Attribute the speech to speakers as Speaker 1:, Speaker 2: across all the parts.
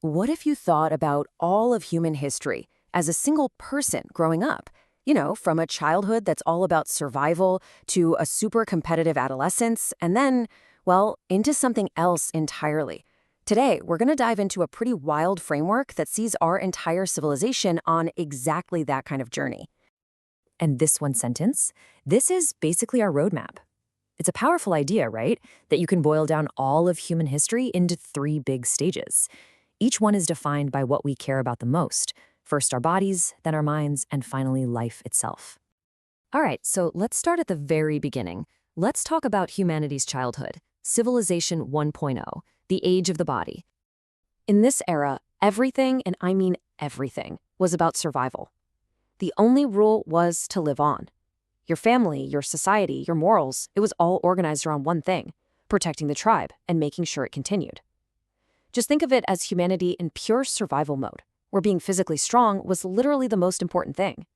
Speaker 1: What if you thought about all of human history as a single person growing up? From a childhood that's all about survival to a super competitive adolescence, and then, well, into something else entirely. Today, we're going to dive into a pretty wild framework that sees our entire civilization on exactly that kind of journey. And this one sentence, this is basically our roadmap. It's a powerful idea, right? That you can boil down all of human history into three big stages. Each one is defined by what we care about the most. First our bodies, then our minds, and finally life itself. All right, so let's start at the very beginning. Let's talk about humanity's childhood, Civilization 1.0, the age of the body. In this era, everything, and I mean everything, was about survival. The only rule was to live on. Your family, your society, your morals, it was all organized around one thing, protecting the tribe and making sure it continued. Just think of it as humanity in pure survival mode, where being physically strong was literally the most important thing.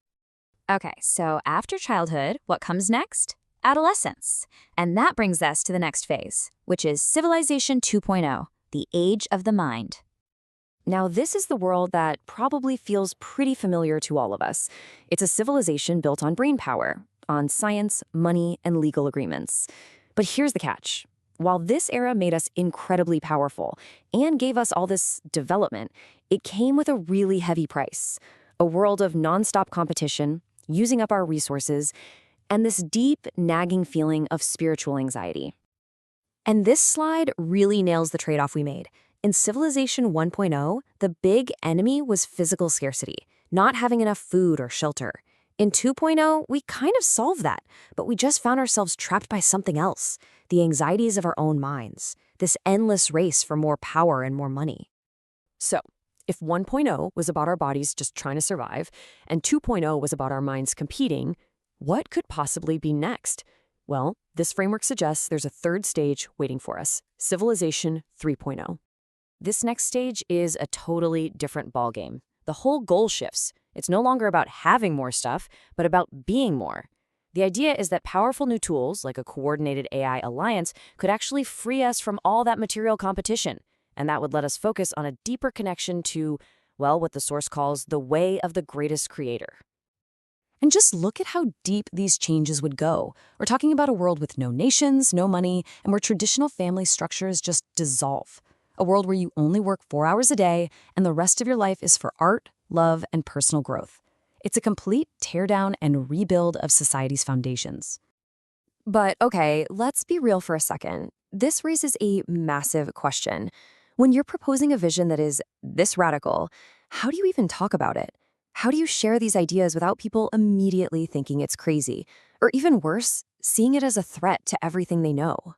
Speaker 2: Okay, so after childhood, what comes next? Adolescence. And that brings us to the next phase, which is Civilization 2.0, the age of the mind.
Speaker 1: Now, this is the world that probably feels pretty familiar to all of us. It's a civilization built on brainpower, on science, money, and legal agreements. But here's the catch. While this era made us incredibly powerful and gave us all this development, it came with a really heavy price. A world of nonstop competition, using up our resources, and this deep, nagging feeling of spiritual anxiety. And this slide really nails the trade-off we made. In Civilization 1.0, the big enemy was physical scarcity, not having enough food or shelter. In 2.0, we kind of solved that, but we just found ourselves trapped by something else, the anxieties of our own minds, this endless race for more power and more money. So, if 1.0 was about our bodies just trying to survive, and 2.0 was about our minds competing, what could possibly be next? Well, this framework suggests there's a third stage waiting for us, Civilization 3.0. This next stage is a totally different ballgame. The whole goal shifts. It's no longer about having more stuff, but about being more. The idea is that powerful new tools, like a coordinated AI alliance, could actually free us from all that material competition, and that would let us focus on a deeper connection to, well, what the source calls the way of the greatest creator. And just look at how deep these changes would go. We're talking about a world with no nations, no money, and where traditional family structures just dissolve. A world where you only work 4 hours a day, and the rest of your life is for art, love, and personal growth. It's a complete teardown and rebuild of society's foundations. But okay, let's be real for a second. This raises a massive question. When you're proposing a vision that is this radical, how do you even talk about it? How do you share these ideas without people immediately thinking it's crazy? Or even worse, seeing it as a threat to everything they know?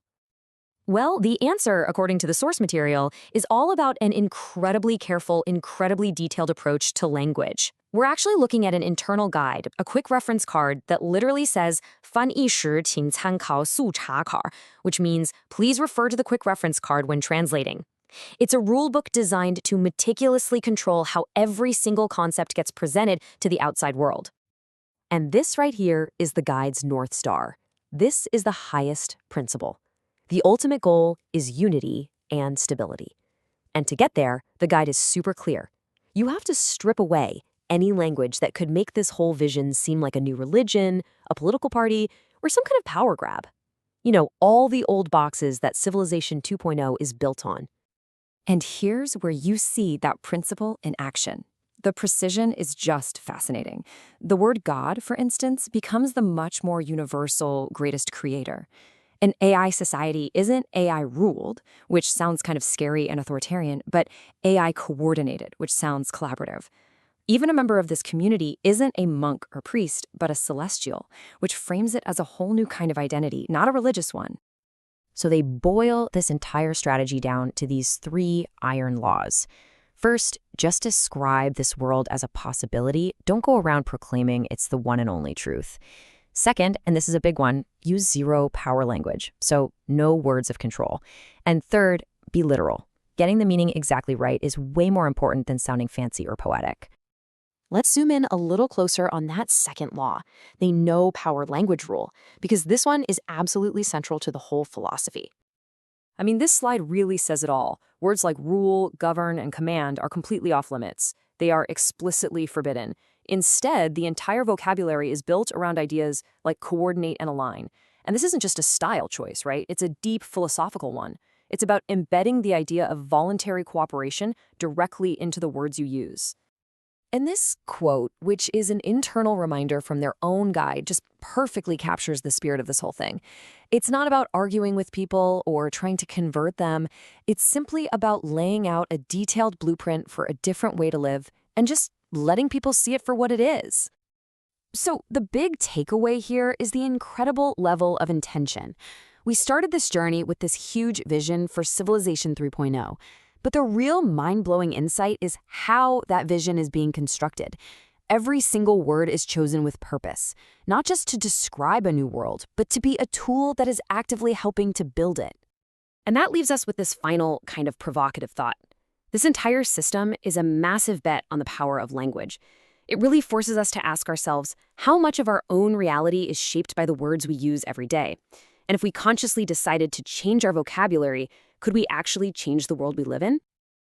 Speaker 1: Well, the answer, according to the source material, is all about an incredibly careful, incredibly detailed approach to language. We're actually looking at an internal guide, a quick reference card that literally says 翻译时请参考速查卡, which means please refer to the quick reference card when translating. It's a rulebook designed to meticulously control how every single concept gets presented to the outside world. And this right here is the guide's North Star. This is the highest principle. The ultimate goal is unity and stability. And to get there, the guide is super clear. You have to strip away any language that could make this whole vision seem like a new religion, a political party, or some kind of power grab. All the old boxes that Civilization 2.0 is built on. And here's where you see that principle in action. The precision is just fascinating. The word God, for instance, becomes the much more universal greatest creator. An AI society isn't AI ruled, which sounds kind of scary and authoritarian, but AI coordinated, which sounds collaborative. Even a member of this community isn't a monk or priest, but a celestial, which frames it as a whole new kind of identity, not a religious one. So they boil this entire strategy down to these 3 iron laws. First, just describe this world as a possibility. Don't go around proclaiming it's the one and only truth. Second, and this is a big one, use zero power language, so no words of control. And third, be literal. Getting the meaning exactly right is way more important than sounding fancy or poetic. Let's zoom in a little closer on that second law, the no power language rule, because this one is absolutely central to the whole philosophy. I mean, this slide really says it all. Words like rule, govern, and command are completely off limits. They are explicitly forbidden. Instead, the entire vocabulary is built around ideas like coordinate and align. And this isn't just a style choice, right? It's a deep philosophical one. It's about embedding the idea of voluntary cooperation directly into the words you use. And this quote, which is an internal reminder from their own guide, just perfectly captures the spirit of this whole thing. It's not about arguing with people or trying to convert them. It's simply about laying out a detailed blueprint for a different way to live and just letting people see it for what it is.
Speaker 2: So the big takeaway here is the incredible level of intention. We started this journey with this huge vision for Civilization 3.0. But the real mind-blowing insight is how that vision is being constructed. Every single word is chosen with purpose, not just to describe a new world, but to be a tool that is actively helping to build it.
Speaker 1: And that leaves us with this final kind of provocative thought. This entire system is a massive bet on the power of language. It really forces us to ask ourselves how much of our own reality is shaped by the words we use every day. And if we consciously decided to change our vocabulary, could we actually change the world we live in?